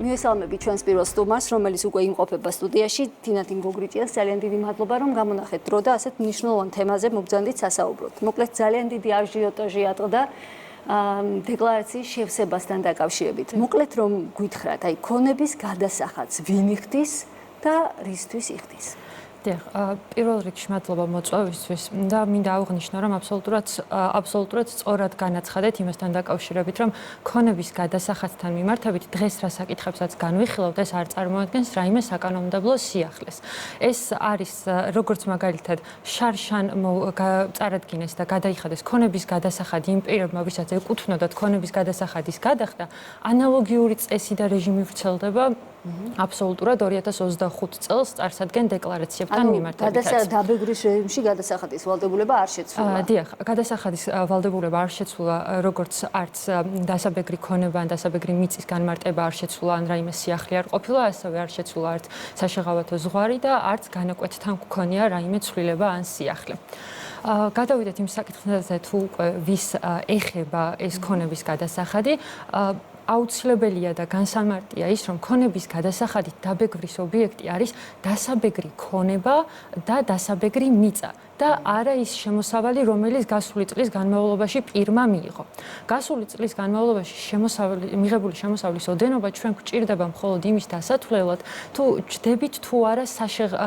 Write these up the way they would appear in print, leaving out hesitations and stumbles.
მივესალმები ჩვენს პირველ სტუმარს, რომელიც უკვე იმყოფება სტუდიაში, თინათინ გოგრიჭიას. ძალიან დიდი მადლობა, რომ გამონახეთ დრო და ასეთ მნიშვნელოვან თემაზე მოგზავნით სასაუბროთ. მოკლედ ძალიან დიდი აჟიოტაჟი ატყდა დეკლარაციის შევსებასთან დაკავშირებით. მოკლედ რომ გითხრათ, აი ქონების გადასახადს ვინ იხდის და რისთვის იხდის? პირველ რიგში მადლობა მოწვევისთვის და მინდა აღვნიშნო, რომ აბსოლუტურად სწორად განაცხადეთ იმასთან დაკავშირებით, რომ ქონების გადასახადთან მიმართებით დღეს რა საკითხებსაც განვიხილავთ, ეს არ წარმოადგენს რაიმე საკანონმდებლო სიახლეს. ეს არის როგორც მაგალითად შარშან წარადგინეს და გადაიხადეს ქონების გადასახადი იმ პირებმა, ვისაც ეკუთვნოდათ ქონების გადასახადის გადახდა, ანალოგიური წესი და რეჟიმი ვრცელდება აბსოლუტურად 2025 წელს წარსადგენ დეკლარაციებთან მიმართებით. დაბეგრის რეჟიმში გადასახადის ვალდებულება არ შეცვლა. დიახ, გადასახადის ვალდებულება არ შეცვლა, როგორც არც დასაბეგრი ქონება ან დასაბეგრი მიწის განმარტება არ შეცვლა, ან რაიმე სიახლე არ ყოფილა, ასევე არ შეცვლა არც საშეღავათო ზღვარი და არც განაკვეთთან გქონია რაიმე ცვლილება ან სიახლე. გადავიდეთ იმ საკითხზე, თუ უკვე ვის ეხება ეს ქონების გადასახადი. აუცილებელია და განსამარტია ის, რომ ქონების გადასახადით დაბეგრის ობიექტი არის დასაბეგრი ქონება და დასაბეგრი მიწა და არა ის შემოსავალი, რომელიც გასული წლის განმავლობაში პირმა მიიღო. გასული წლის განმავლობაში მიღებული შემოსავლის ოდენობა ჩვენ გვჭირდება მხოლოდ იმის დასათვლელად, თუ ჯდებით თუ არა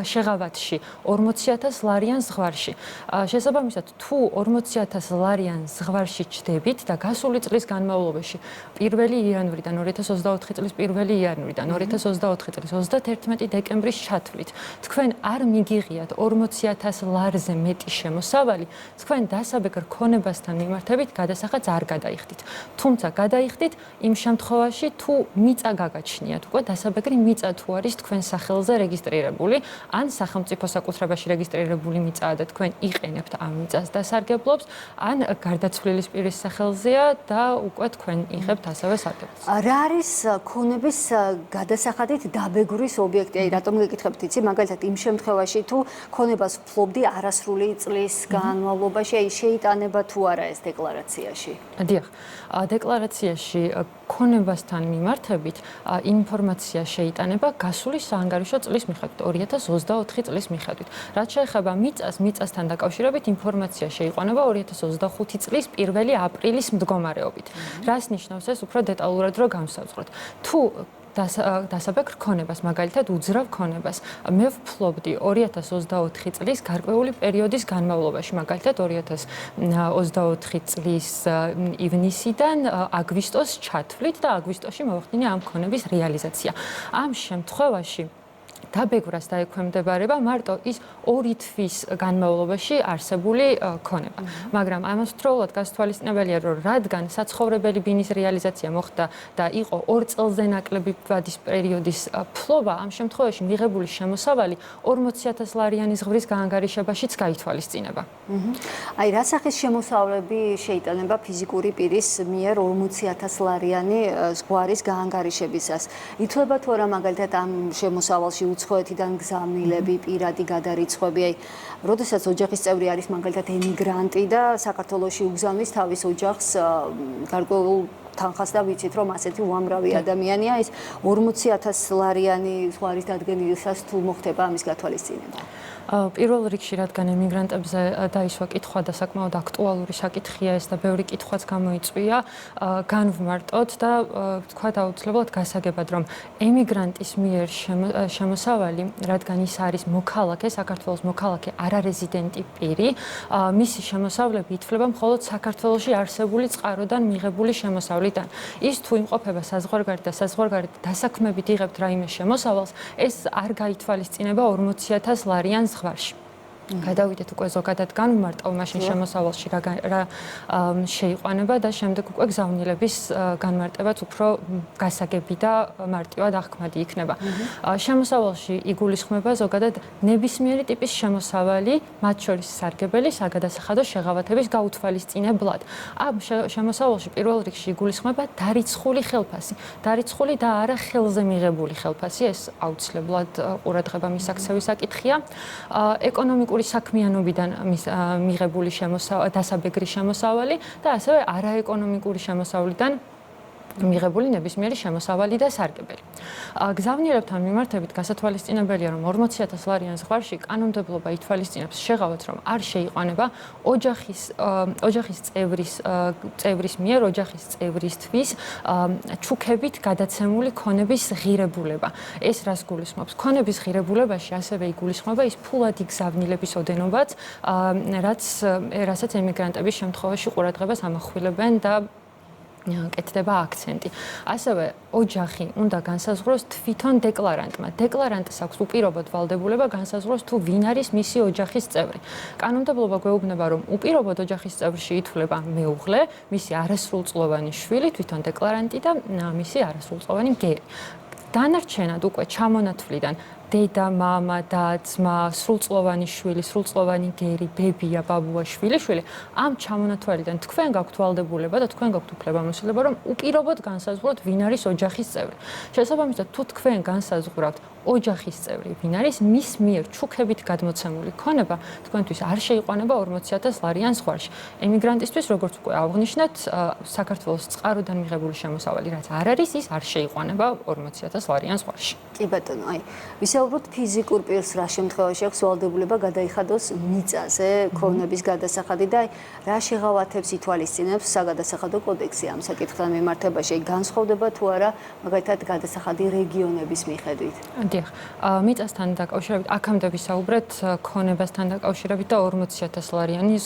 შეღავათში 40,000 ლარიან ზღვარში. შესაბამისად, თუ 40,000 ლარიან ზღვარში ჯდებით და გასული წლის განმავლობაში 1 იანვრიდან 2024 წლის 1 იანვრიდან 2024 წლის 31 დეკემბრის ჩათვლით, თქვენ არ მიგიღიათ 40,000 ლარზე მეტი შემოსავალი, თქვენ დასაბეგრ ქონებასთან მიმართებით გადასახადს არ გადაიხდით. თუმცა გადაიხდით იმ შემთხვევაში, თუ მიწა გაგაჩნიათ, უკვე დასაბეგრი მიწა თუ არის თქვენ სახელზე რეგისტრირებული, ან სახელმწიფო საკუთრებაში რეგისტრირებული მიწაა და თქვენ იყენებთ ამ მიწას დასარგებლობს, ან გარდაცვლილის პირის სახელზეა და უკვე თქვენ იღებთ ასევე სარგებლობს. რა არის ქონების გადასახადით დაბეგრის ობიექტი? აი რატომ გეკითხებთ, იცი, მაგალითად იმ შემთხვევაში, თუ ქონებას ვფლობდი არასრული წლის განმავლობაში, აი შეიტანება თუ არა ეს დეკლარაციაში? დიახ, დეკლარაციაში ქონებასთან მიმართებით ინფორმაცია შეიტანება გასული საანგარიშო წლის მიხედვით, 2024 წლის მიხედვით. რაც შეეხება მიწასთან დაკავშირებით ინფორმაცია შეიყვანება 2025 წლის 1 აპრილის მდგომარეობით. რას ნიშნავს ეს უფრო დეტალურად რო განსავწყვეტ? თუ დასაბეგრ ქონებას, მაგალითად უძრავ ქონებას, მე ვფლობდი 2024 წლის გარკვეული პერიოდის განმავლობაში, მაგალითად 2024 წლის ივნისიდან აგვისტოს ჩათვლით და აგვისტოში მოვხდინე ამ ქონების რეალიზაცია. ამ შემთხვევაში დაბეგრას დაექვემდებარება მარტო ის 2 თვის განმავლობაში არსებული ქონება. მაგრამ ამასთროულად გასათვალისწინებელია, რომ რადგან საცხოვრებელი ბინის რეალიზაცია მოხდა და იყო 2 წელზე ნაკლები ვადის პერიოდის ფლობა, ამ შემთხვევაში მიღებული შემოსავალი 40,000 ლარიანი ზღვრის გაანგარიშებაშიც გაითვალისწინება. აი რა სახის შემოსავლები შეიტანება ფიზიკური პირის მიერ 40,000 ლარიანი ზღვარის გაანგარიშებისას? ითვლება თუ არა მაგალითად ამ შემოსავალში უცხოეთიდან გზავნილები, პირადი გადარიცხვები, აი, როდესაც ოჯახის წევრი არის მაგალითად ემიგრანტი და საქართველოში უგზავნის თავის ოჯახს გარკვეულ თანხას და ვიცით, რომ ასეთი უამრავი ადამიანია, ის 40,000 ლარიანი ზღვარის დადგენილისას თუ მოხდება ამის გათვალისწინება? პირველ რიგში, რადგან ემიგრანტებზე დაისვა კითხვა და საკმაოდ აქტუალური საკითხია ეს და ბევრი კითხვაც გამოიწვია, განვმარტოთ და თქვა აუცილებლად გასაგებად, რომ ემიგრანტის მიერ შემოსავალი, რადგან ის არის მოქალაქე, საქართველოს მოქალაქე, არარეზიდენტი პირი, მისი შემოსავლები ითვლება მხოლოდ საქართველოში არსებული წყაროდან მიღებული შემოსავლიდან. ის თუ იმყოფება საზღვარგარეთ და საზღვარგარეთ დასაქმებით იღებთ რაიმე შემოსავალს, ეს არ გაითვალისწინება 40,000 ლარიან ზღვარში. გადავიდეთ უკვე ზოგადად განმარტავ მაშინ შემოსავალში რა შეიყვანება და შემდეგ უკვე გზავნილების განმარტებაც უფრო გასაგები და მარტივად აღქმადი იქნება. შემოსავალში იგულისხმება ზოგადად ნებისმიერი ტიპის შემოსავალი, მათ შორის სარგებელი, საგადასახადო შეღავათების გაუთვალისწინებლად. ამ შემოსავალში პირველ რიგში იგულისხმება დარიცხული ხელფასი. დარიცხული და არა ხელზე მიღებული ხელფასი, ეს აუცილებლად ყურადღება მისაქცევი საკითხია. ეკონომიკური საქმიანობიდან მიღებული დასაბეგრი შემოსავალი და ასევე არაეკონომიკური შემოსავლიდან მიღებული ნებისმიერი შემოსავალი და სარგებელი. გზავნილებთან მიმართებით გასათვალისწინებელია, რომ 40,000 ლარიან ზღვარში კანონმდებლობა ითვალისწინებს შეღავათ, რომ არ შეიყვანება ოჯახის წევრის მიერ ოჯახის წევრისთვის ჩუქებით გადაცემული ქონების ღირებულება. ეს რას გულისხმობს? ქონების ღირებულებაში ასევე იგულისხმება ის ფულადი გზავნილების ოდენობაც, რასაც ემიგრანტების შემთხვევაში ყურადღებას ამახვილებენ და კეთდება აქცენტი. ასევე ოჯახი უნდა განსაზღვროს თვითონ დეკლარანტმა. დეკლარანტს აქვს უპირობოდ ვალდებულება განსაზღვროს თუ ვინ არის მისი ოჯახის წევრი. კანონმდებლობა გვეუბნება, რომ უპირობოდ ოჯახის წევრში ითვლება მეუღლე, მისი არასრულწლოვანი შვილი, თვითონ დეკლარანტი და მისი არასრულწლოვანი მგერი. დანარჩენად უკვე ჩამონათვლიდან დედა, მამა, და ძმა, სრულწლოვანი შვილი, სრულწლოვანი გერი, ბებია, ბაბუა, შვილიშვილი, ამ ჩამონათვალიდან თქვენ გაქვთ ვალდებულება და თქვენ გაქვთ უფლებამოსილება, რომ უპირობოდ განსაზღვროთ, ვინ არის ოჯახის წევრი. შესაბამისად, თუ თქვენ განსაზღვრავთ ოჯახის წევრი, ვინ არის, მის მიერ ჩუქებით გადმოცემული ქონება თქვენთვის არ შეიყვანება 40,000 ლარიან ზღვარში. ემიგრანტისთვის, როგორც უკვე აღვნიშნეთ, საქართველოს წყაროდან მიღებული შემოსავალი, რაც არ არის, ის არ შეიყვანება 40,000 ლარიან ზღვარში. კი ბატონო, ვისაუბროთ ფიზიკურ პირს რა შემთხვევაში აქვს ვალდებულება გადაიხადოს მიწაზე ქონების გადასახადი და რა შეღავათებს ითვალისწინებს საგადასახადო კოდექსი ამ საკითხთან მიმართებაში, განსხვავდება თუ არა მაგალითად გადასახადი რეგიონების მიხედვით. დიახ, მიწასთან დაკავშირებით, აქამდე ვისაუბრეთ ქონებასთან დაკავშირებით და 40,000 ლარიანი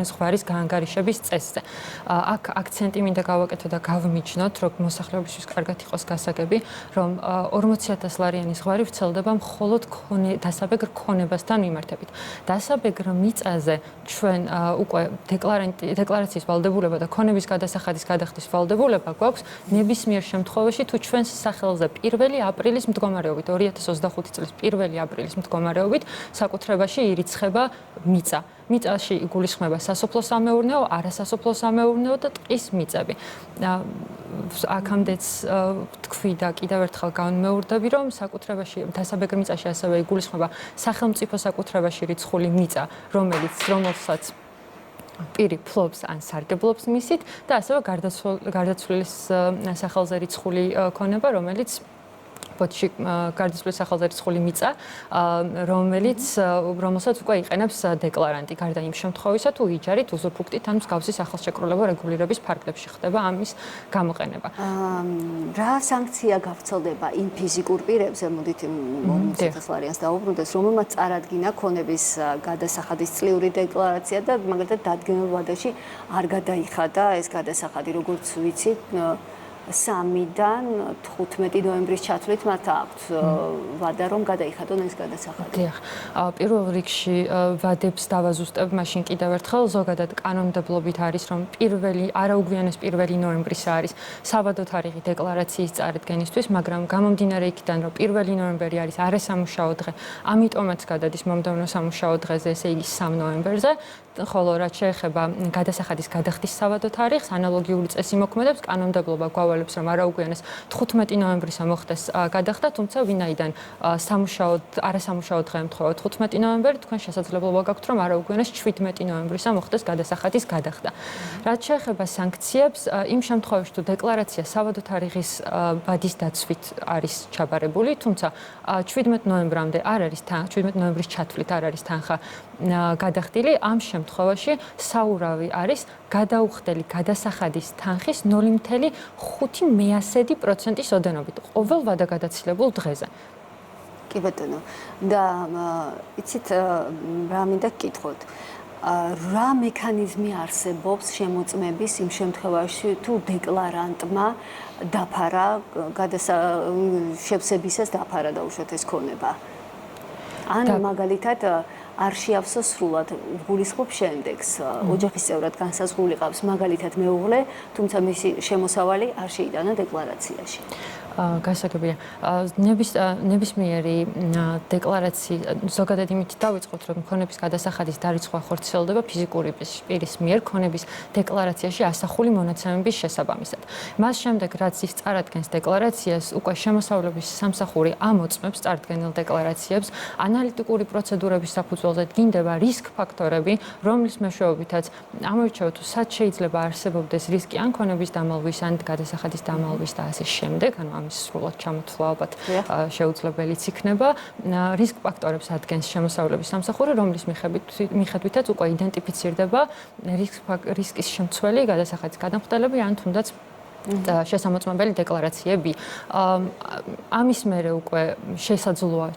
ზღვარის გაანგარიშების წესზე. აქ აქცენტი მინდა გავაკეთო და გავმიჯნოთ, რომ მოსახლეობისთვის კარგად იყოს გასაგები, რომ 40,000 ლარიანი ზღვარი ვრცელდება მხოლოდ დასაბეგრ ქონებასთან მიმართებით. დასაბეგრ მიწაზე ჩვენ უკვე დეკლარაციის ვალდებულება და ქონების გადასახადის გადახდის ვალდებულება გვაქვს ნებისმიერ შემთხვევაში, თუ ჩვენს სახელზე 1 აპრილის მდგომარეობით, 2025 წლის 1 აპრილის მდგომარეობით საკუთრებაში ირიცხება მიწა. მიწაში იგულისხმება სასოფლო-სამეურნეო, არასასოფლო-სამეურნეო და ტყის მიწები. აქამდეც თქვი და კიდევ ერთხელ განმეორდები, რომ საკუთრებაში დასაბეგრ მიწაში ასევე იგულისხმება სახელმწიფო საკუთრებაში რიცხული მიწა, რომელსაც პირი ფლობს ან სარგებლობს მისით და ასევე გარდაცვლილის სახელზე რიცხული ქონება, რომელიც ბოდში გარდაცვლილის სახელზე რიცხული მიწა, რომელსაც უკვე იყენებს დეკლარანტი, გარდა იმ შემთხვევისა, თუ იჯარით, უზურპუქტით ან მსგავსი სახელშეკრულებო რეგულირების ფარგლებში ხდება ამის გამოყენება. რა სანქცია გავრცელდება იმ ფიზიკურ პირებზე, მოდით 40,000 ლარიანს დაუბრუნდეს, რომელმაც წარადგინა ქონების გადასახადის წლიური დეკლარაცია და მაგალითად დადგენილ ვადაში არ გადაიხადა ეს გადასახადი, როგორც ვიცით, 3-დან 15 ნოემბრის ჩათვლით მათ აქვთ ვადა, რომ გადაიხადონ ეს გადასახადი. დიახ, პირველ რიგში ვადებს დავაზუსტებ, მაშინ კიდევ ერთხელ ზოგადად კანონმდებლობით არის, რომ არაუგვიანეს 1 ნოემბრის არის საბადო თარიღი დეკლარაციის წარდგენისთვის, მაგრამ გამომდინარე იქიდან, რომ 1 ნოემბერი არის არასამუშაო დღე, ამიტომაც გადადის მომდევნო სამუშაო დღეზე, ესე იგი 3 ნოემბერზე, ხოლო რაც შეეხება გადასახადის გადახდის საბადო თარიღს, ანალოგიური წესი მოქმედებს, კანონმდებლობა გვავალებს, რომ არაუგვიანეს 15 ნოემბრისა მოხდეს გადახდა, თუმცა ვინაიდან არასამუშაო დღე ემთხვევა 15 ნოემბერი, თქვენ შესაძლებლობა გაქვთ, რომ არაუგვიანეს 17 ნოემბრისა მოხდეს გადასახადის გადახდა. რაც შეეხება სანქციებს, იმ შემთხვევაში, თუ დეკლარაცია საბადო თარიღის ვადის დაცვით არის ჩაბარებული, თუმცა 17 ნოემბრამდე არ არის 17 ნოემბრის ჩათვლით არ არის თანხა გადახდილი, ამ შემთხვევაში საურავი არის გადაუხდელი გადასახადის თანხის 0,5% ოდენობით ყოველ ვადაგადაცილებულ დღეზე. კი ბატონო, და იცით რა მინდა გკითხოთ, რა მექანიზმი არსებობს შემოწმების იმ შემთხვევაში, თუ დეკლარანტმა დაფარა შევსებისას დაფარა დაუშვათ ეს ქონება. ან მაგალითად არ შეავსო სრულად, გულისხმობ შემდეგს, ოჯახის წევრად განსაზღვრული ყავს მაგალითად მეუღლე, თუმცა მისი შემოსავალი არ შეიტანა დეკლარაციაში. გასაგებია. ნებისმიერი დეკლარაცია ზოგადად იმით დავიწყოთ, რომ ქონების გადასახადის დარიცხვა ხორციელდება ფიზიკური პირის მიერ ქონების დეკლარაციაში ასახული მონაცემების შესაბამისად. მას შემდეგ, რაც ის წარადგენს დეკლარაციას, უკვე შემოსავლების სამსახური ამოწმებს წარდგენილ დეკლარაციებს, ანალიტიკური პროცედურების საფუძველზე დგინდება რისკ ფაქტორები, რომლის მეშვეობითაც ამორჩევა თუ სად შეიძლება არსებობდეს რისკი ან ქონების დამალვის, ან გადასახადის დამალვის და ასე შემდეგ, ანუ ამის სრულად ჩამოთვლა ალბათ შეუძლებელიც იქნება. რისკ ფაქტორებს ადგენს შემოსავლების სამსახური, რომლის მიხედვითაც უკვე იდენტიფიცირდება რისკის შემცველი, გადასახადის გადამხდელები ან თუნდაც შესამოწმებელი დეკლარაციები. ამის მერე უკვე შესაძლოა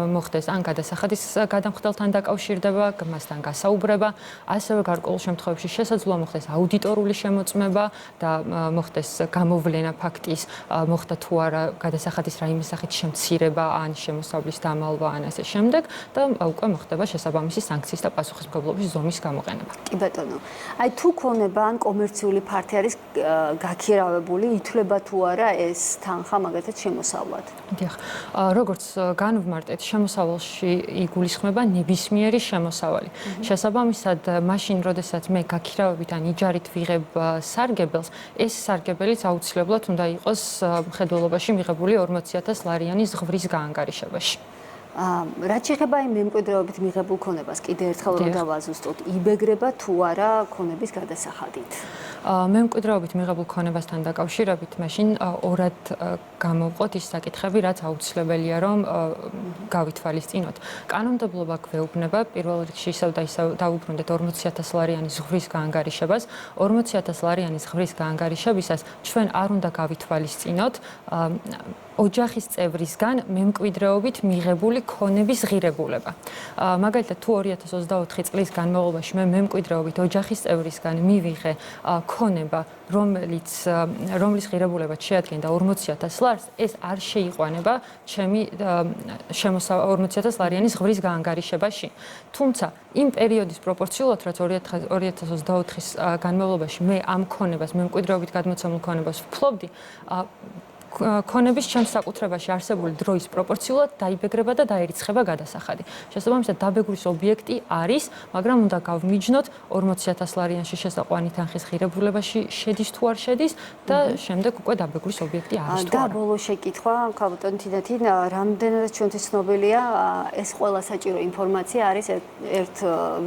მოხდეს ან გადასახადის გადამხდელთან დაკავშირდება, მასთან გასაუბრება, ასევე გარკვეულ შემთხვევებში შესაძლოა მოხდეს აუდიტორული შემოწმება და მოხდეს გამოვლენა ფაქტის, მოხდა თუ არა გადასახადის რაიმე სახით შემცირება ან შემოსავლის დამალვა ან ასე შემდეგ და უკვე მოხდება შესაბამისი სანქციის და პასუხისმგებლობის ზომის გამოყენება. კი ბატონო. აი თუ ქონება ან კომერციული ფართი არის გაქირავებული, ითვლება თუ არა ეს თანხა მაგალითად შემოსავლად. დიახ. როგორც განვმარტეთ, შემოსავალში იგულისხმება ნებისმიერი შემოსავალი. შესაბამისად, მაშინ, როდესაც მე გაქირავებით ან იჯარით ვიღებ სარგებელს, ეს სარგებელიც აუცილებლად უნდა იყოს მხედველობაში მიღებული 40,000 ლარიანის ზღვრის გაანგარიშებაში. რაც შეეხება იმ მემკვიდრეობით მიღებულ ქონებას, კიდე ერთხელ რომ დავაზუსტოთ, იბეგრება თუ არა ქონების გადასახადით. მემკვიდრეობით მიღებულ ქონებასთან დაკავშირებით, მაშინ ორად გამოვყოთ ის საკითხები, რაც აუცილებელია რომ გავითვალისწინოთ. კანონმდებლობა გვეუბნება პირველ რიგში ისევ და ისევ დაუბრუნდეთ 40,000 ლარიანის ზღვრის გაანგარიშებას. 40,000 ლარიანის ზღვრის გაანგარიშებისას ჩვენ არ უნდა გავითვალისწინოთ ოჯახის წევრისგან მემკვიდრეობით მიღებული ქონების ღირებულება. მაგალითად, თუ 2024 წლის განმავლობაში მე მემკვიდრეობით ოჯახის წევრისგან მივიღე ქონება, რომლის ღირებულებაც შეადგენდა 40,000 ლარს, ეს არ შეიყვანება ჩემი 40,000 ლარიანის ზღვრის გაანგარიშებაში. თუმცა, იმ პერიოდის პროპორციულად, რაც 2024-ის განმავლობაში მე ამ ქონებას, მემკვიდრეობით გადმოცემულ ქონებას ვფლობდი, ქონების ჩემს საკუთრებაში არსებული დროის პროპორციულად დაიბეგრება და დაერიცხება გადასახადი. შესაბამისად, დაბეგრის ობიექტი არის, მაგრამ უნდა გავმიჯნოთ 40,000 ლარიანში შესაყვანი თანხის ღირებულებაში შედის თუ არ შედის და შემდეგ უკვე დაბეგრის ობიექტი არის თუ და არა. ბოლო შეკითხვა, ქალბატონ თინათინ, რამდენადაც ჩვენთვის ცნობილია, ეს ყველა საჭირო ინფორმაცია არის ერთ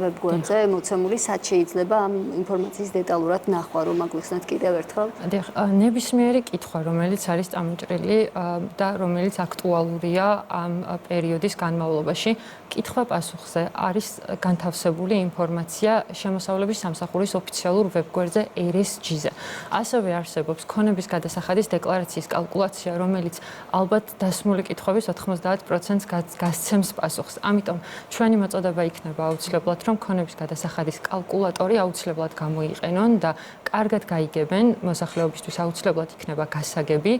ვებგვერდზე მოცემული, სად შეიძლება ამ ინფორმაციის დეტალურად ნახვა, რომ აგვიხსნათ კიდევ ერთხელ? დიახ, ნებისმიერი კითხვა, რომელიც არის წამოჭრილი და რომელიც აქტუალურია ამ პერიოდის განმავლობაში, კითხვა-პასუხზე არის განთავსებული ინფორმაცია შემოსავლების სამსახურის ოფიციალურ ვებგვერდზე RSG-ზე. ასევე არსებობს ქონების გადასახადის დეკლარაციის კალკულაცია, რომელიც ალბათ დასმული კითხვების 90%-ს გასცემს პასუხს. ამიტომ ჩვენი მოწოდება იქნება აუცილებლად, რომ ქონების გადასახადის კალკულატორი აუცილებლად გამოიყენონ და კარგად გაიგებენ, მოსახლეობისთვის აუცილებლად იქნება გასაგები,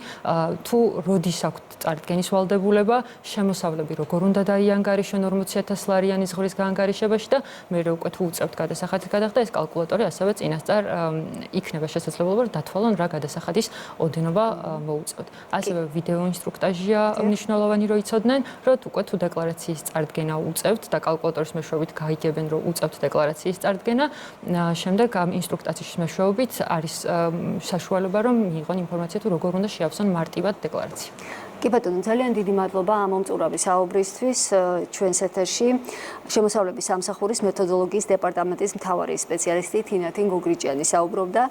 თუ როდის აქვთ წარდგენის ვალდებულება, შემოსავლები როგორ უნდა დაიანგარიშონ 40,000 ლარიანის ზღვრის გაანგარიშებაში და მე უკვე თუ უწევთ გადასახადის გადახდა, ეს კალკულატორი ასევე წინასწარ იქნება შესაძლებლობა დათვალონ რა გადასახადის ოდენობა მოუწევთ. ასევე ვიდეო ინსტრუქტაჟია მნიშვნელოვანი რომ იცოდნენ, რომ უკვე თუ დეკლარაციის წარდგენა უწევთ და კალკულატორის მეშვეობით გაიგებენ, რომ უწევთ დეკლარაციის წარდგენა, შემდეგ ამ ინსტრუქტაციის მეშვეობით არის საშუალება რომ მიიღონ ინფორმაცია თუ როგორ უნდა შეავსონ მარტივად დეკლარაცია. კი ბატონო, ძალიან დიდი მადლობა ამ მომწურავი საუბრისთვის. ჩვენს ეთერში შემოსავლების სამსახურის მეთოდოლოგიის დეპარტამენტის მთავარი სპეციალისტი თინათინ გოგრიჭიანი საუბრობდა.